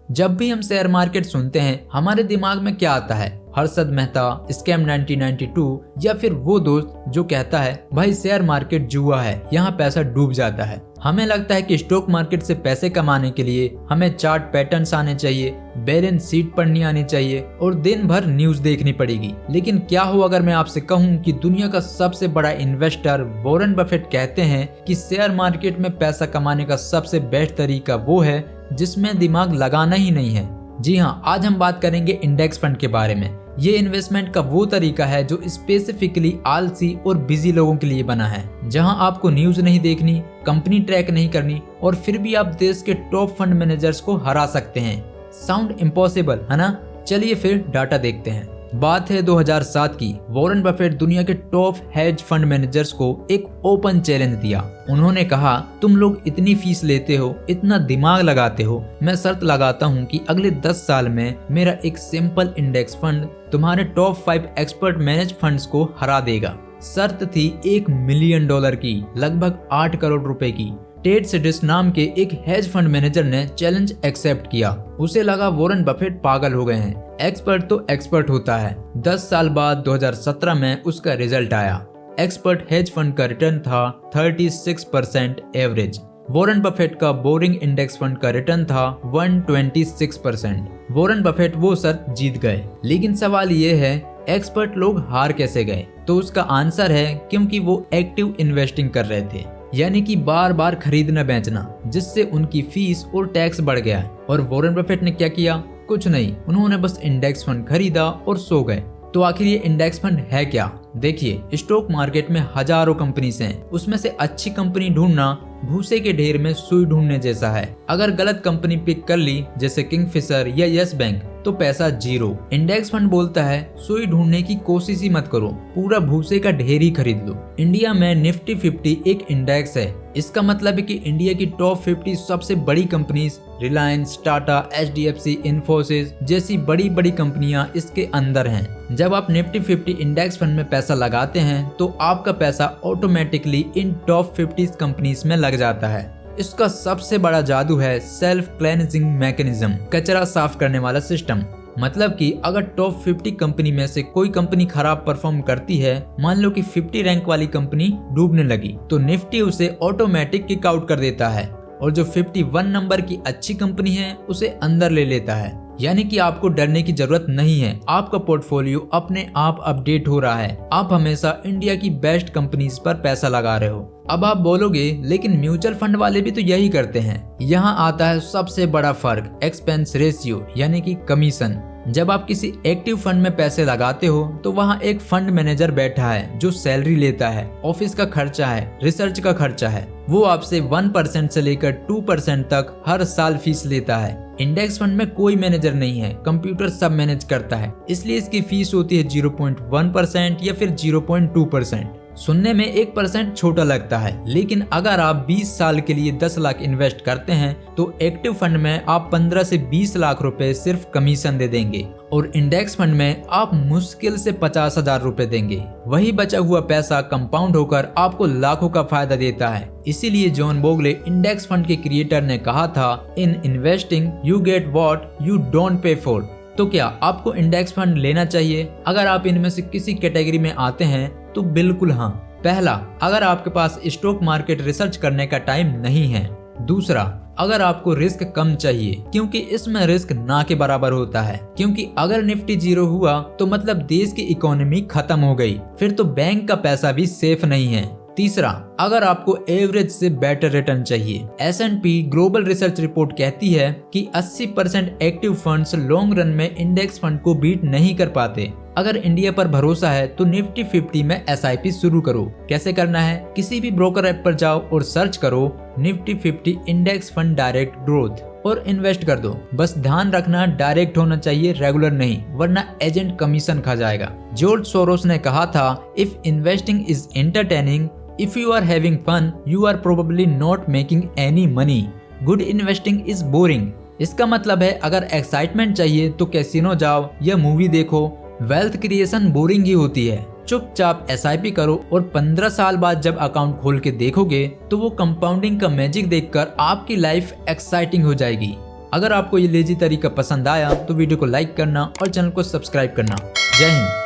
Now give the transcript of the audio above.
जब भी हम शेयर मार्केट सुनते हैं हमारे दिमाग में क्या आता है? हर्षद मेहता, स्कैम 1992 या फिर वो दोस्त जो कहता है भाई शेयर मार्केट जुआ है, यहाँ पैसा डूब जाता है। हमें लगता है कि स्टॉक मार्केट से पैसे कमाने के लिए हमें चार्ट पैटर्न्स आने चाहिए, बैलेंस शीट पढ़नी आनी चाहिए और दिन भर न्यूज देखनी पड़ेगी। लेकिन क्या हो अगर मैं आपसे कहूँ कि दुनिया का सबसे बड़ा इन्वेस्टर वॉरेन बफेट कहते हैं कि शेयर मार्केट में पैसा कमाने का सबसे बेस्ट तरीका वो है जिसमें दिमाग लगाना ही नहीं है। जी हाँ, आज हम बात करेंगे इंडेक्स फंड के बारे में। ये इन्वेस्टमेंट का वो तरीका है जो स्पेसिफिकली आलसी और बिजी लोगों के लिए बना है, जहां आपको न्यूज नहीं देखनी, कंपनी ट्रैक नहीं करनी और फिर भी आप देश के टॉप फंड मैनेजर्स को हरा सकते हैं। साउंड इम्पॉसिबल है ना? चलिए फिर डाटा देखते हैं। बात है 2007 की। वॉरेन बफेट दुनिया के टॉप हेज फंड मैनेजर्स को एक ओपन चैलेंज दिया। उन्होंने कहा, तुम लोग इतनी फीस लेते हो, इतना दिमाग लगाते हो, मैं शर्त लगाता हूँ कि अगले 10 साल में मेरा एक सिंपल इंडेक्स फंड तुम्हारे टॉप 5 एक्सपर्ट मैनेज फंड्स को हरा देगा। शर्त थी $1 मिलियन की, लगभग 8 करोड़ रुपए की। टेड सिडिस नाम के एक हेज फंड मैनेजर ने चैलेंज एक्सेप्ट किया। उसे लगा वॉरेन बफेट पागल हो गए हैं, एक्सपर्ट तो एक्सपर्ट होता है। 10 साल बाद 2017 में उसका रिजल्ट आया। एक्सपर्ट हेज फंड का रिटर्न था 36% एवरेज। वॉरेन बफेट का बोरिंग इंडेक्स फंड का रिटर्न था 126%। वॉरेन बफेट वो शर्त जीत गए। लेकिन सवाल ये है, एक्सपर्ट लोग हार कैसे गए? तो उसका आंसर है क्योंकि वो एक्टिव इन्वेस्टिंग कर रहे थे, यानी कि बार बार खरीदना बेचना, जिससे उनकी फीस और टैक्स बढ़ गया। और वॉरेन बफेट ने क्या किया? कुछ नहीं, उन्होंने बस इंडेक्स फंड खरीदा और सो गए। तो आखिर ये इंडेक्स फंड है क्या? देखिए, स्टॉक मार्केट में हजारों कंपनीज हैं, उसमें से अच्छी कंपनी ढूंढना भूसे के ढेर में सुई ढूंढने जैसा है। अगर गलत कंपनी पिक कर ली, जैसे किंगफिशर या यस बैंक, तो पैसा जीरो। इंडेक्स फंड बोलता है सुई ढूंढने की कोशिश ही मत करो, पूरा भूसे का ढेर ही खरीद लो। इंडिया में निफ्टी 50 एक इंडेक्स है। इसका मतलब है कि इंडिया की टॉप 50 सबसे बड़ी कंपनीज रिलायंस, टाटा, HDFC, इन्फोसिस जैसी बड़ी बड़ी कंपनियां इसके अंदर हैं। जब आप निफ्टी 50 इंडेक्स फंड में पैसा लगाते हैं तो आपका पैसा ऑटोमेटिकली इन टॉप 50 कंपनीज में लग जाता है। इसका सबसे बड़ा जादू है सेल्फ क्लेंजिंग मैकेनिज्म, कचरा साफ करने वाला सिस्टम। मतलब कि अगर टॉप 50 कंपनी में से कोई कंपनी खराब परफॉर्म करती है, मान लो कि 50 रैंक वाली कंपनी डूबने लगी, तो निफ्टी उसे ऑटोमेटिक किक आउट कर देता है और जो 51 नंबर की अच्छी कंपनी है उसे अंदर ले लेता है। यानी कि आपको डरने की जरूरत नहीं है, आपका पोर्टफोलियो अपने आप अपडेट हो रहा है। आप हमेशा इंडिया की बेस्ट कंपनीज पर पैसा लगा रहे हो। अब आप बोलोगे, लेकिन म्यूचुअल फंड वाले भी तो यही करते हैं। यहाँ आता है सबसे बड़ा फर्क, एक्सपेंस रेशियो यानी कि कमीशन। जब आप किसी एक्टिव फंड में पैसे लगाते हो तो वहाँ एक फंड मैनेजर बैठा है जो सैलरी लेता है, ऑफिस का खर्चा है, रिसर्च का खर्चा है। वो आपसे 1% से लेकर 2% तक हर साल फीस लेता है। इंडेक्स फंड में कोई मैनेजर नहीं है, कंप्यूटर सब मैनेज करता है, इसलिए इसकी फीस होती है 0.1% या फिर 0.2%। सुनने में 1% छोटा लगता है, लेकिन अगर आप 20 साल के लिए 10 लाख इन्वेस्ट करते हैं तो एक्टिव फंड में आप 15 से 20 लाख रुपए सिर्फ कमीशन दे देंगे और इंडेक्स फंड में आप मुश्किल से 50,000 रुपए देंगे। वही बचा हुआ पैसा कंपाउंड होकर आपको लाखों का फायदा देता है। इसीलिए जॉन बोगले इंडेक्स फंड के क्रिएटर ने कहा था, in investing you get what you don't pay for. तो क्या आपको इंडेक्स फंड लेना चाहिए? अगर आप इनमें से किसी कैटेगरी में आते हैं तो बिल्कुल हाँ। पहला, अगर आपके पास स्टॉक मार्केट रिसर्च करने का टाइम नहीं है। दूसरा, अगर आपको रिस्क कम चाहिए, क्योंकि इसमें रिस्क ना के बराबर होता है, क्योंकि अगर निफ्टी 0 हुआ तो मतलब देश की इकोनॉमी खत्म हो गई, फिर तो बैंक का पैसा भी सेफ नहीं है। तीसरा, अगर आपको एवरेज से बेटर रिटर्न चाहिए। S&P ग्लोबल रिसर्च रिपोर्ट कहती है कि 80% एक्टिव फंड्स लॉन्ग रन में इंडेक्स फंड को बीट नहीं कर पाते। अगर इंडिया पर भरोसा है तो निफ्टी 50 में SIP शुरू करो। कैसे करना है? किसी भी ब्रोकर ऐप पर जाओ और सर्च करो Nifty 50 index fund direct growth और इन्वेस्ट कर दो। बस ध्यान रखना, डायरेक्ट होना चाहिए, रेगुलर नहीं, वरना एजेंट कमीशन खा जाएगा। जॉर्ज सोरोस ने कहा था, if investing is entertaining, if you are having fun, you are probably not making any money. Good investing is boring. इसका मतलब है अगर एक्साइटमेंट चाहिए तो कैसीनो जाओ या मूवी देखो। वेल्थ क्रिएशन बोरिंग ही होती है। चुपचाप SIP करो और 15 साल बाद जब अकाउंट खोल के देखोगे तो वो कंपाउंडिंग का मैजिक देखकर आपकी लाइफ एक्साइटिंग हो जाएगी। अगर आपको ये लेजी तरीका पसंद आया तो वीडियो को लाइक करना और चैनल को सब्सक्राइब करना। जय हिंद।